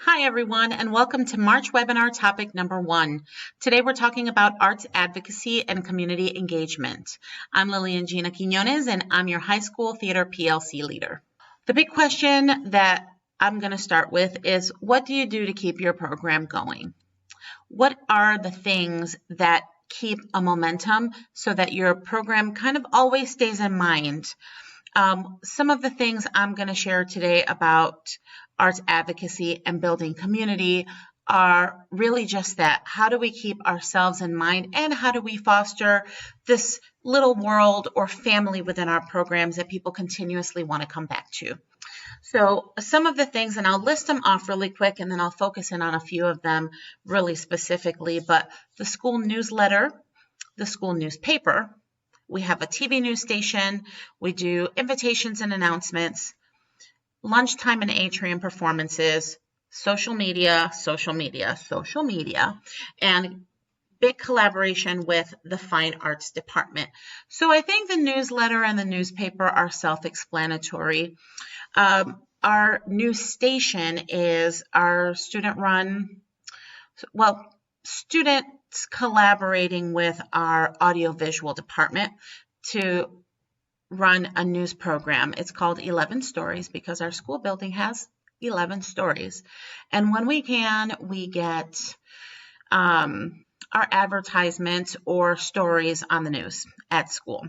Hi, everyone, and welcome to March webinar topic number 1. Today we're talking about arts advocacy and community engagement. I'm Lillian Gina Quinones, and I'm your high school theater PLC leader. The big question that I'm going to start with is, what do you do to keep your program going? What are the things that keep a momentum so that your program kind of always stays in mind? Some of the things I'm going to share today about arts advocacy and building community are really just that. How do we keep ourselves in mind, and how do we foster this little world or family within our programs that people continuously want to come back to? So some of the things, and I'll list them off really quick, and then I'll focus in on a few of them really specifically, but the school newsletter, the school newspaper, we have a TV news station, we do invitations and announcements, lunchtime and atrium performances, social media, and big collaboration with the fine arts department. So I think the newsletter and the newspaper are self-explanatory. Our news station is our student-run, students collaborating with our audiovisual department to run a news program. It's called 11 Stories because our school building has 11 stories. And when we can, we get our advertisements or stories on the news at school.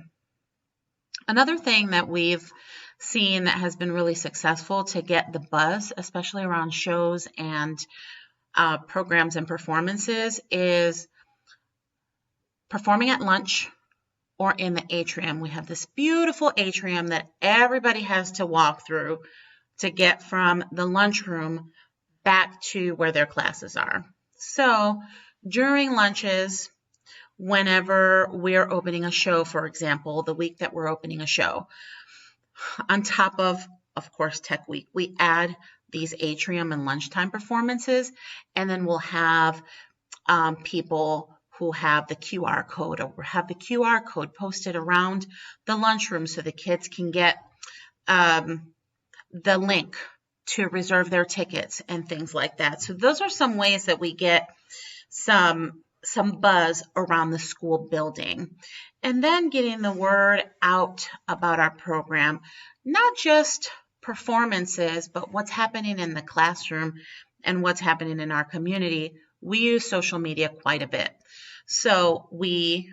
Another thing that we've seen that has been really successful to get the buzz, especially around shows and programs and performances, is performing at lunch or in the atrium. We have this beautiful atrium that everybody has to walk through to get from the lunchroom back to where their classes are. So during lunches, whenever we're opening a show, for example, the week that we're opening a show, on top of course, Tech Week, we add these atrium and lunchtime performances, and then we'll have people who have the QR code, or have the QR code posted around the lunchroom so the kids can get the link to reserve their tickets and things like that. So those are some ways that we get some buzz around the school building. And then getting the word out about our program, not just performances, but what's happening in the classroom and what's happening in our community. We use social media quite a bit. So we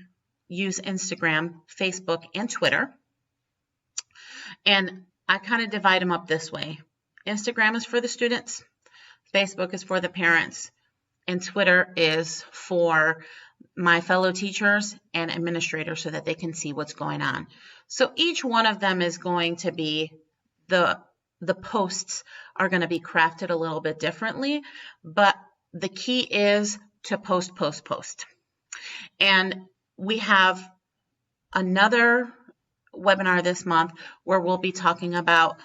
use Instagram, Facebook, and Twitter. And I kind of divide them up this way. Instagram is for the students, Facebook is for the parents, and Twitter is for my fellow teachers and administrators so that they can see what's going on. So each one of them is going to be, the posts are going to be crafted a little bit differently, but the key is to post. And we have another webinar this month where we'll be talking about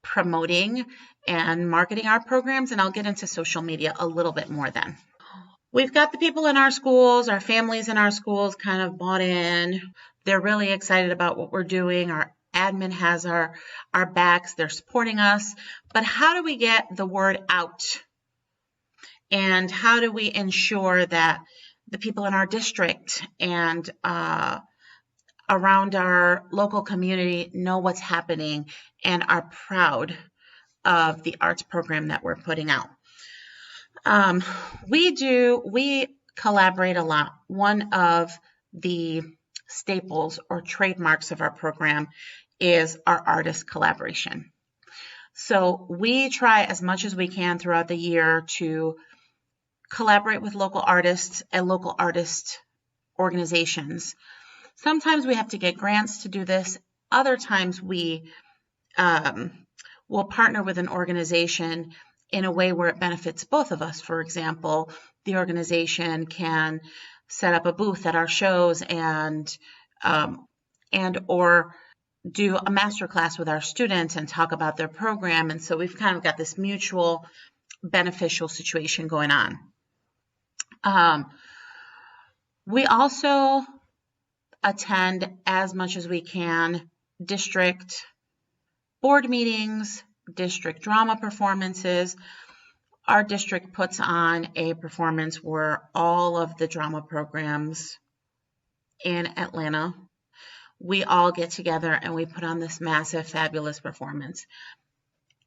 promoting and marketing our programs, and I'll get into social media a little bit more then. We've got the people in our schools, our families in our schools kind of bought in. They're really excited about what we're doing. Our admin has our backs. They're supporting us. But how do we get the word out? And how do we ensure that the people in our district and around our local community know what's happening and are proud of the arts program that we're putting out? We collaborate a lot. One of the staples or trademarks of our program is our artist collaboration. So we try as much as we can throughout the year to collaborate with local artists and local artist organizations. Sometimes we have to get grants to do this. Other times we will partner with an organization in a way where it benefits both of us. For example, the organization can set up a booth at our shows and or do a master class with our students and talk about their program. And so we've kind of got this mutual beneficial situation going on. We also attend as much as we can district board meetings, district drama performances. Our district puts on a performance where all of the drama programs in Atlanta, we all get together and we put on this massive, fabulous performance.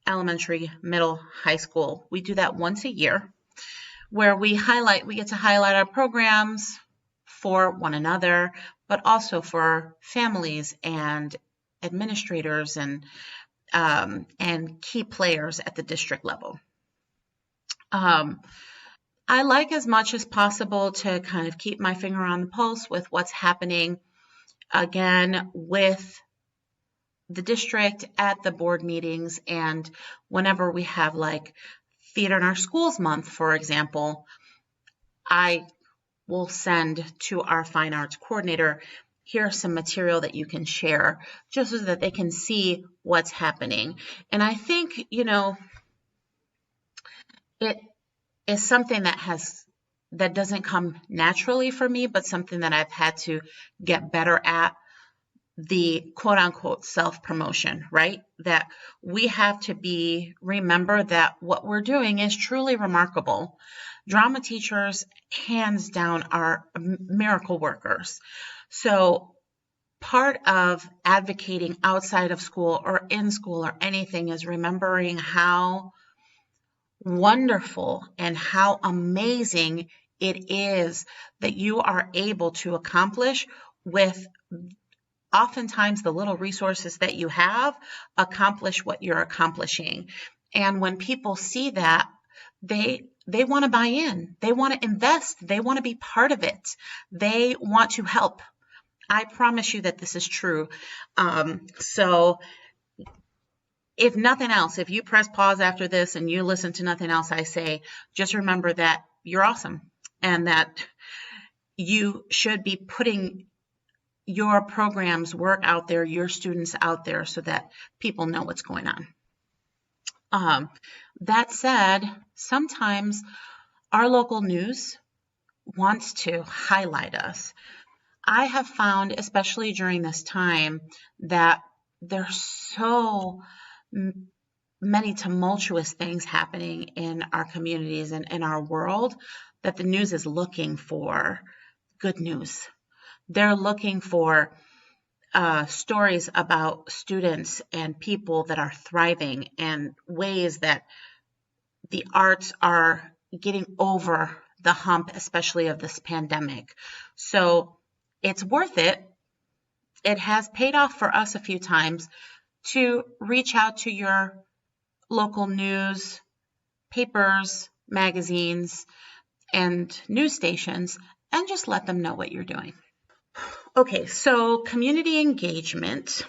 Elementary, middle, high school. We do that once a year where we get to highlight our programs for one another, but also for families and administrators and key players at the district level. I like as much as possible to kind of keep my finger on the pulse with what's happening, again, with the district at the board meetings, and whenever we have like Theater in Our Schools month, for example, I will send to our fine arts coordinator, here's some material that you can share, just so that they can see what's happening. And I think, it is something that doesn't come naturally for me, but something that I've had to get better at, the quote unquote self-promotion, right? That we have to remember that what we're doing is truly remarkable. Drama teachers, hands down, are miracle workers. So part of advocating outside of school or in school or anything is remembering how wonderful and how amazing it is that you are able to accomplish with oftentimes the little resources that you have, accomplish what you're accomplishing. And when people see that, they want to buy in, they want to invest, they want to be part of it, they want to help. I promise you that this is true. So if nothing else, if you press pause after this and you listen to nothing else I say, just remember that you're awesome and that you should be putting your program's work out there, your students out there, so that people know what's going on. That said, sometimes our local news wants to highlight us. I have found, especially during this time, that there's so many tumultuous things happening in our communities and in our world that the news is looking for good news. They're looking for stories about students and people that are thriving and ways that the arts are getting over the hump, especially of this pandemic. So it's worth it. It has paid off for us a few times to reach out to your local news, papers, magazines, and news stations and just let them know what you're doing. Okay, so community engagement.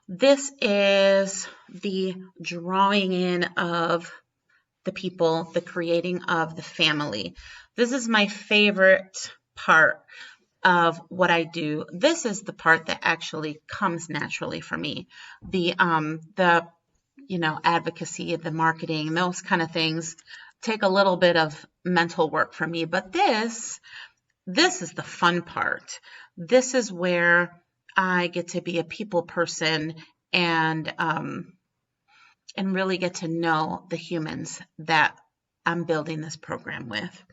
This is the drawing in of the people, the creating of the family. This is my favorite part of what I do. This is the part that actually comes naturally for me. The advocacy, the marketing, those kind of things take a little bit of mental work for me, but this is the fun part. This is where I get to be a people person and really get to know the humans that I'm building this program with.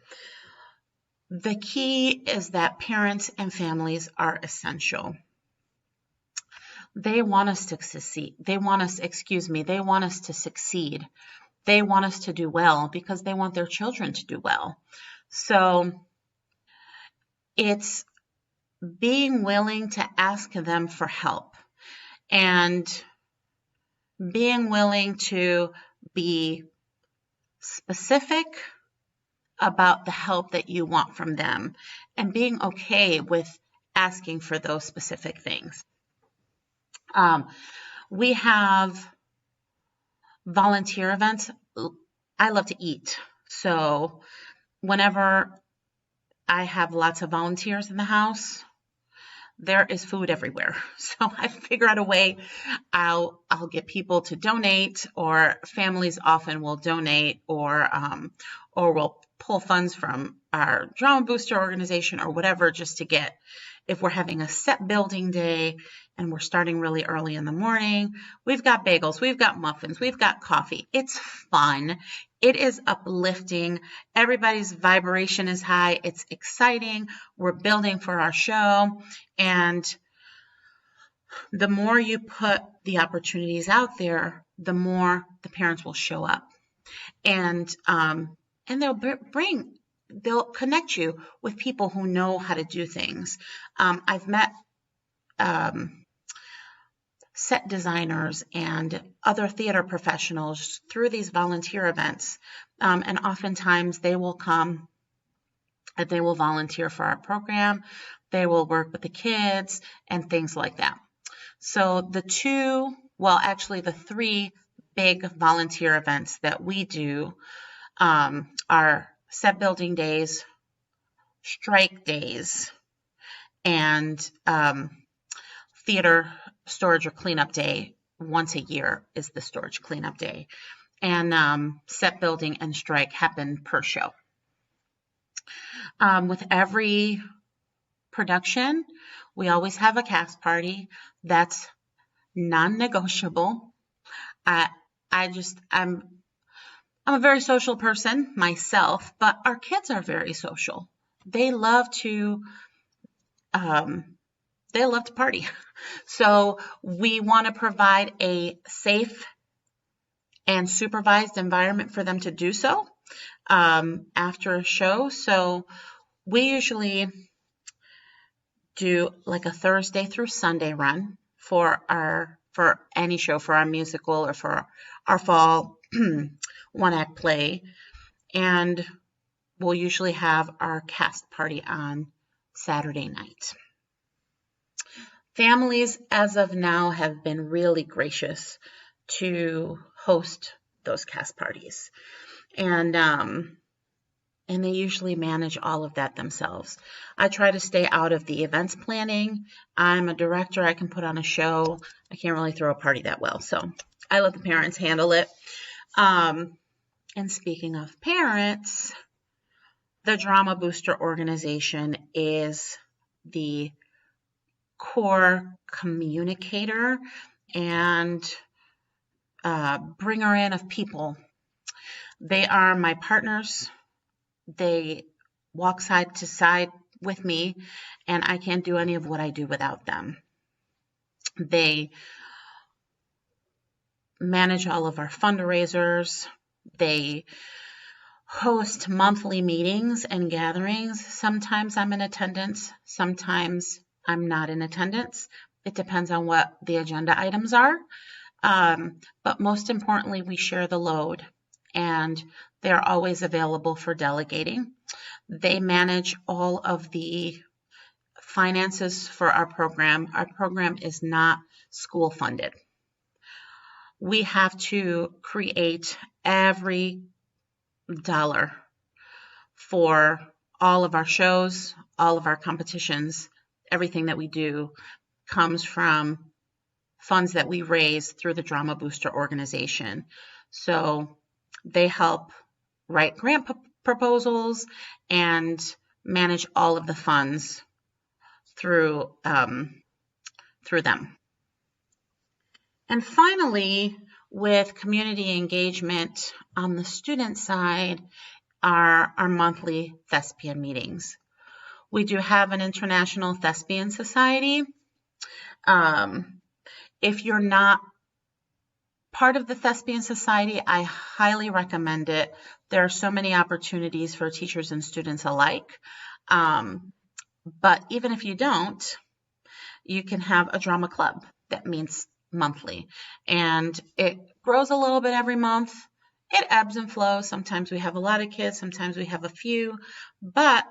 The key is that parents and families are essential. They want us to succeed. They want us to succeed. They want us to do well because they want their children to do well. So it's being willing to ask them for help and being willing to be specific about the help that you want from them and being okay with asking for those specific things. We have volunteer events. I love to eat. So whenever I have lots of volunteers in the house, there is food everywhere. So I figure out a way. I'll get people to donate, or families often will donate, or we'll pull funds from our drama booster organization or whatever, just to get, if we're having a set building day and we're starting really early in the morning, we've got bagels, we've got muffins, we've got coffee. It's fun. It is uplifting. Everybody's vibration is high. It's exciting. We're building for our show. And the more you put the opportunities out there, the more the parents will show up. And they'll connect you with people who know how to do things. I've met set designers and other theater professionals through these volunteer events. And oftentimes they will come and they will volunteer for our program. They will work with the kids and things like that. So the three big volunteer events that we do are set building days, strike days, and theater storage or cleanup day. Once a year is the storage cleanup day. And set building and strike happen per show. With every production, we always have a cast party. That's non-negotiable. I'm a very social person myself, but our kids are very social. They love to party. So we want to provide a safe and supervised environment for them to do so after a show. So we usually do like a Thursday through Sunday run for any show, for our musical or for our fall one-act play. And we'll usually have our cast party on Saturday night. Families, as of now, have been really gracious to host those cast parties. And they usually manage all of that themselves. I try to stay out of the events planning. I'm a director. I can put on a show. I can't really throw a party that well. So I let the parents handle it. And speaking of parents, the Drama Booster organization is the core communicator and bringer in of people. They are my partners. They walk side to side with me, and I can't do any of what I do without them. They manage all of our fundraisers. They host monthly meetings and gatherings. Sometimes I'm in attendance. Sometimes I'm not in attendance. It depends on what the agenda items are. But most importantly, we share the load, and they're always available for delegating. They manage all of the finances for our program. Our program is not school funded. We have to create every dollar for all of our shows, all of our competitions. Everything that we do comes from funds that we raise through the Drama Booster organization. So they help write grant proposals and manage all of the funds through them. And finally, with community engagement on the student side, are our monthly thespian meetings. We do have an International Thespian Society. If you're not part of the Thespian Society, I highly recommend it. There are so many opportunities for teachers and students alike. But even if you don't, you can have a drama club that meets monthly. And it grows a little bit every month. It ebbs and flows. Sometimes we have a lot of kids, sometimes we have a few, but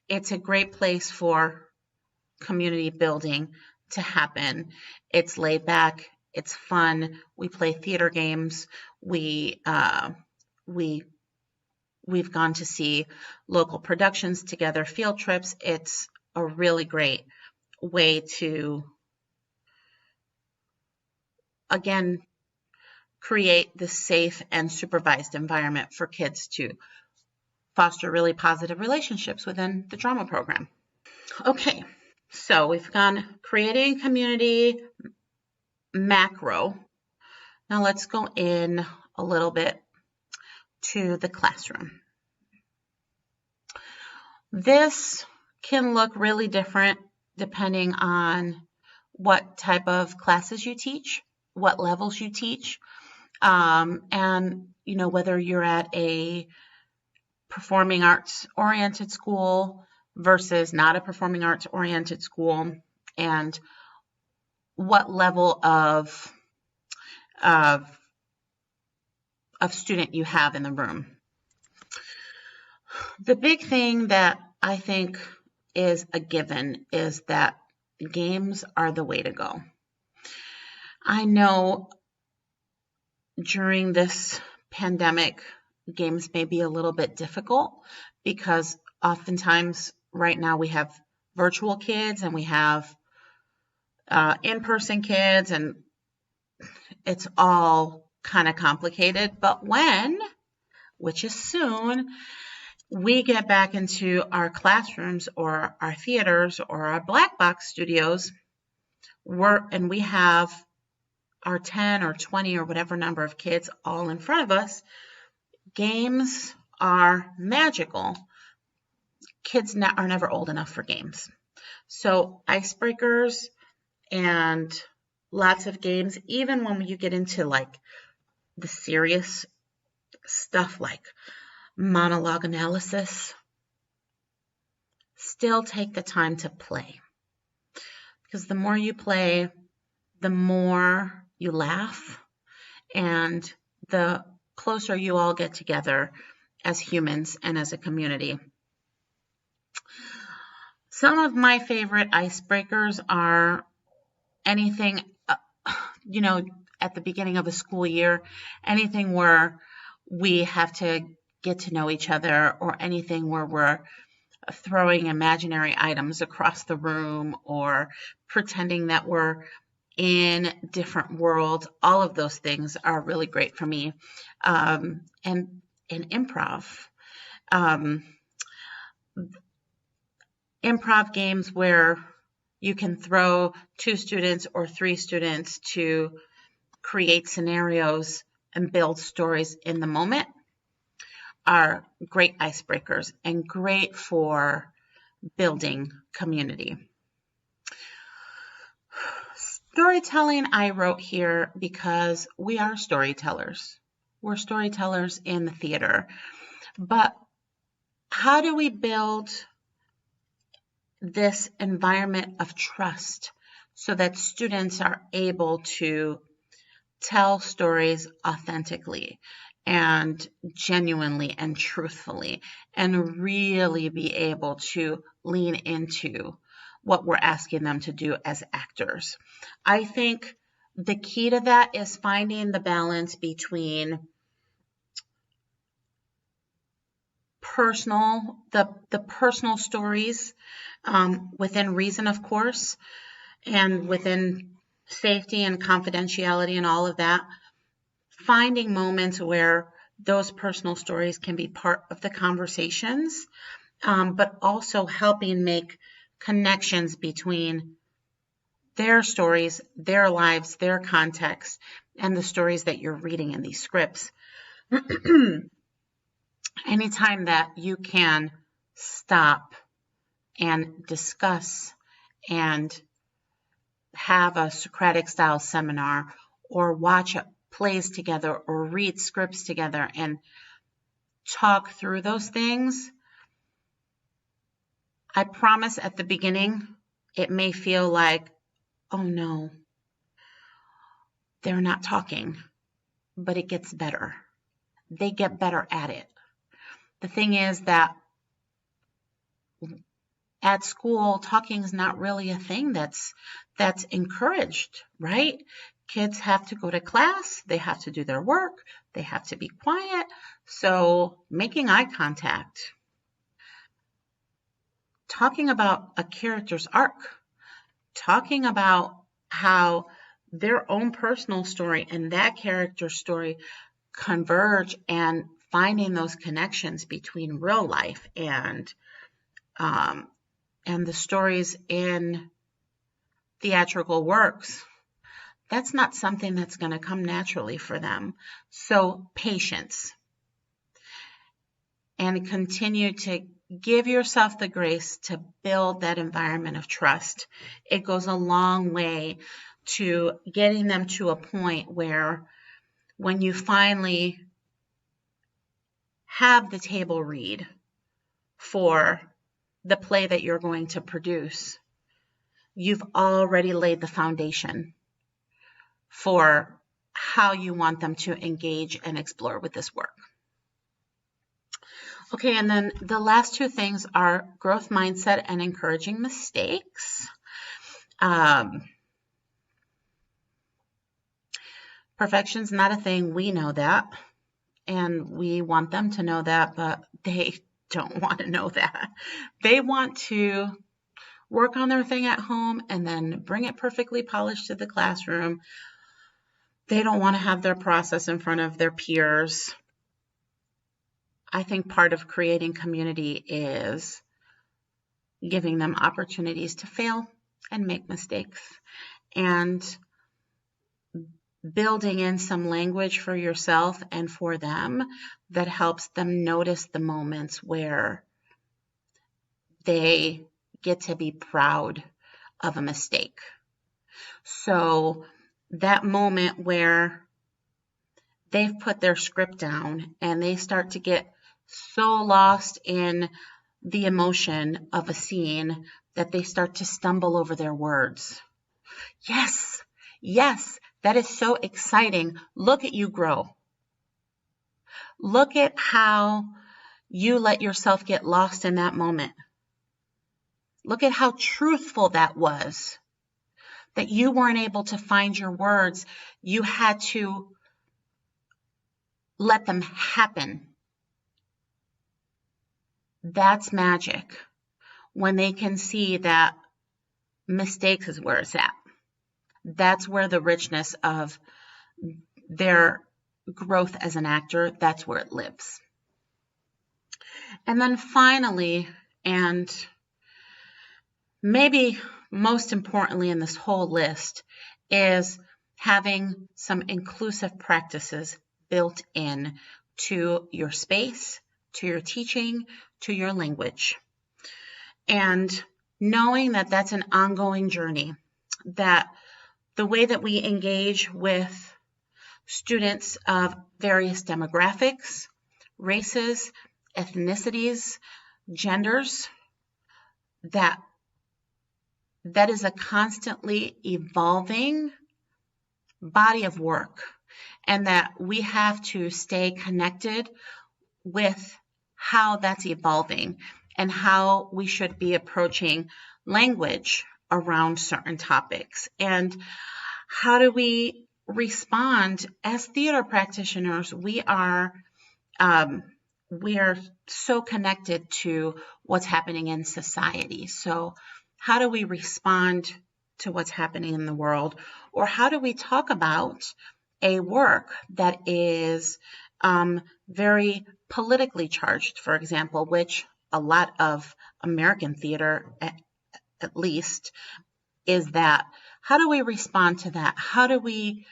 it's a great place for community building to happen. It's laid back. It's fun. We play theater games. We've gone to see local productions together, field trips. It's a really great way to, again, create the safe and supervised environment for kids to foster really positive relationships within the drama program. Okay, so we've gone creating community macro. Now let's go in a little bit to the classroom. This can look really different depending on what type of classes you teach, what levels you teach, and whether you're at a performing arts oriented school versus not a performing arts oriented school, and what level of student you have in the room. The big thing that I think is a given is that games are the way to go. I know during this pandemic, games may be a little bit difficult because oftentimes right now we have virtual kids and we have in-person kids, and it's all kind of complicated. But which is soon, we get back into our classrooms or our theaters or our black box studios, and we have our 10 or 20 or whatever number of kids all in front of us, games are magical. Kids are never old enough for games. So icebreakers and lots of games, even when you get into like the serious stuff like monologue analysis, still take the time to play. Because the more you play, the more you laugh, and the closer you all get together as humans and as a community. Some of my favorite icebreakers are anything, at the beginning of a school year, anything where we have to get to know each other, or anything where we're throwing imaginary items across the room or pretending that we're in different worlds. All of those things are really great for me. And improv. Improv games where you can throw 2 students or 3 students to create scenarios and build stories in the moment are great icebreakers and great for building community. Storytelling I wrote here because we are storytellers. We're storytellers in the theater. But how do we build this environment of trust so that students are able to tell stories authentically and genuinely and truthfully, and really be able to lean into what we're asking them to do as actors? I think the key to that is finding the balance between the personal stories, within reason, of course, and within safety and confidentiality and all of that. Finding moments where those personal stories can be part of the conversations, but also helping make connections between their stories, their lives, their context, and the stories that you're reading in these scripts. Anytime that you can stop and discuss and have a Socratic style seminar, or watch plays together, or read scripts together and talk through those things, I promise at the beginning it may feel like, oh no, they're not talking, but it gets better. They get better at it. The thing is that at school, talking is not really a thing that's encouraged, right? Kids have to go to class, they have to do their work, they have to be quiet. So making eye contact, talking about a character's arc, talking about how their own personal story and that character's story converge and finding those connections between real life and the stories in theatrical works, that's not something that's going to come naturally for them. So patience, and continue to give yourself the grace to build that environment of trust. It goes a long way to getting them to a point where when you finally have the table read for the play that you're going to produce, you've already laid the foundation for how you want them to engage and explore with this work. Okay, and then the last two things are growth mindset and encouraging mistakes. Perfection's not a thing. We know that, and we want them to know that, but they don't want to know that. They want to work on their thing at home and then bring it perfectly polished to the classroom. They don't want to have their process in front of their peers. I think part of creating community is giving them opportunities to fail and make mistakes, and building in some language for yourself and for them that helps them notice the moments where they get to be proud of a mistake. So that moment where they've put their script down and they start to get so lost in the emotion of a scene that they start to stumble over their words. Yes, that is so exciting. Look at you grow. Look at how you let yourself get lost in that moment. Look at how truthful that was, that you weren't able to find your words. You had to let them happen. That's magic, when they can see that mistakes is where it's at. That's where the richness of their growth as an actor, that's where it lives. And then finally, and maybe most importantly in this whole list, is having some inclusive practices built in to your space, to your teaching, to your language. And knowing that that's an ongoing journey, that the way that we engage with students of various demographics, races, ethnicities, genders, that is a constantly evolving body of work, and that we have to stay connected with how that's evolving and how we should be approaching language around certain topics. And how do we respond as theater practitioners? We are so connected to what's happening in society. So how do we respond to what's happening in the world? Or how do we talk about a work that is very politically charged, for example, which a lot of American theater, at least, is that? How do we respond to that? How do we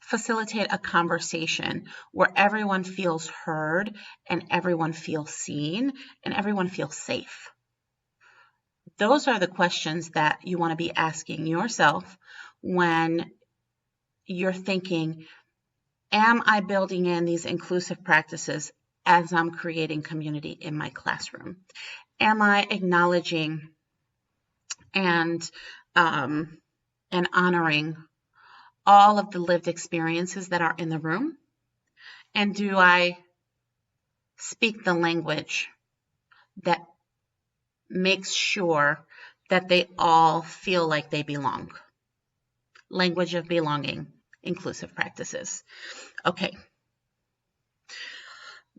facilitate a conversation where everyone feels heard and everyone feels seen and everyone feels safe? Those are the questions that you want to be asking yourself when you're thinking, am I building in these inclusive practices as I'm creating community in my classroom? Am I acknowledging and honoring all of the lived experiences that are in the room? And do I speak the language that makes sure that they all feel like they belong? Language of belonging, inclusive practices. Okay.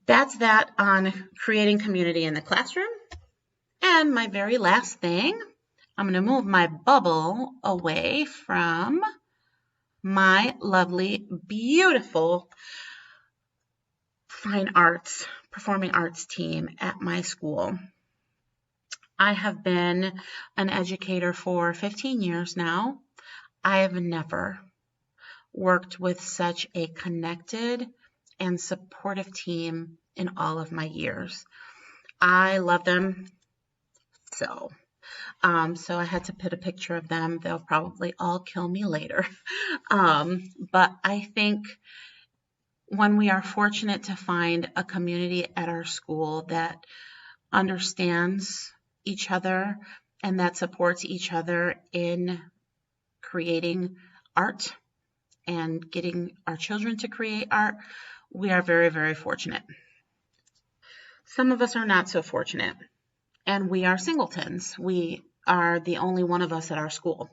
That's that on creating community in the classroom. And my very last thing, I'm going to move my bubble away from my lovely, beautiful fine arts, performing arts team at my school. I have been an educator for 15 years now. I have never worked with such a connected and supportive team in all of my years. I love them so. So I had to put a picture of them. They'll probably all kill me later. But I think when we are fortunate to find a community at our school that understands each other and that supports each other in creating art and getting our children to create art, we are very, very fortunate. Some of us are not so fortunate, and we are singletons. We are the only one of us at our school.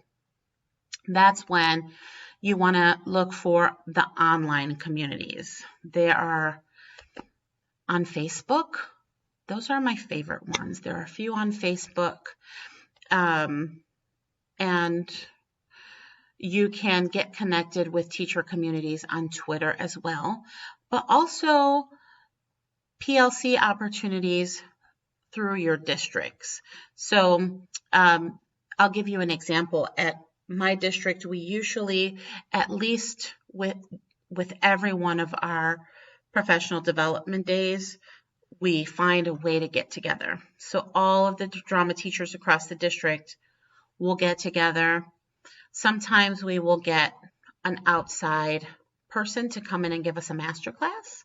That's when you want to look for the online communities. They are on Facebook. Those are my favorite ones. There are a few on Facebook, and you can get connected with teacher communities on Twitter as well, but also PLC opportunities through your districts. So I'll give you an example. At my district, we usually, at least with every one of our professional development days, we find a way to get together. So all of the drama teachers across the district will get together. Sometimes we will get an outside person to come in and give us a master class.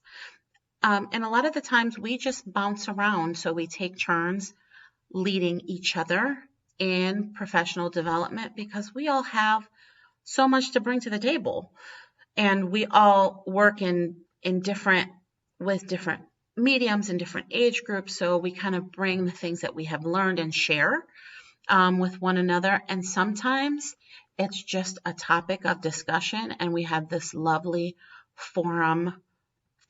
And a lot of the times we just bounce around. So we take turns leading each other in professional development because we all have so much to bring to the table. And we all work with different mediums and different age groups. So we kind of bring the things that we have learned and share with one another. And sometimes it's just a topic of discussion, and we have this lovely forum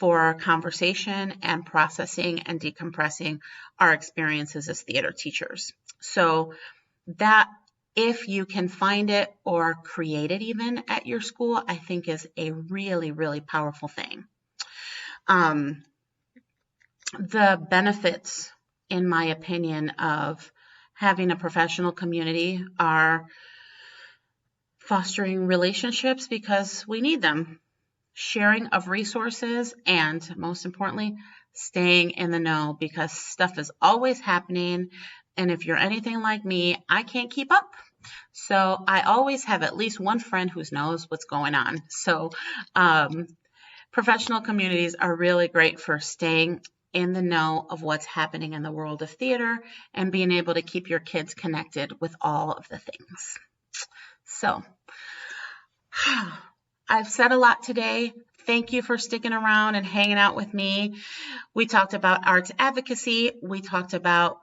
for conversation and processing and decompressing our experiences as theater teachers. So that, if you can find it or create it even at your school, I think is a really, really powerful thing. The benefits, in my opinion, of having a professional community are fostering relationships because we need them, sharing of resources, and most importantly, staying in the know because stuff is always happening. And if you're anything like me, I can't keep up. So I always have at least one friend who knows what's going on. So professional communities are really great for staying in the know of what's happening in the world of theater and being able to keep your kids connected with all of the things. So I've said a lot today. Thank you for sticking around and hanging out with me. We talked about arts advocacy. We talked about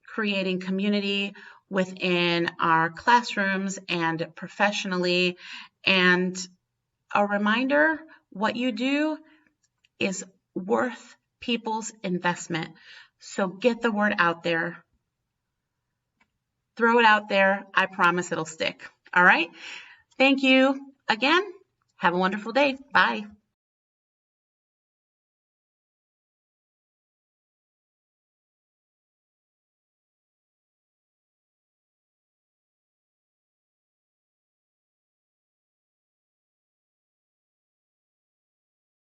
creating community within our classrooms and professionally. And a reminder, what you do is worth people's investment. So get the word out there. Throw it out there. I promise it'll stick. All right. Thank you again. Have a wonderful day. Bye.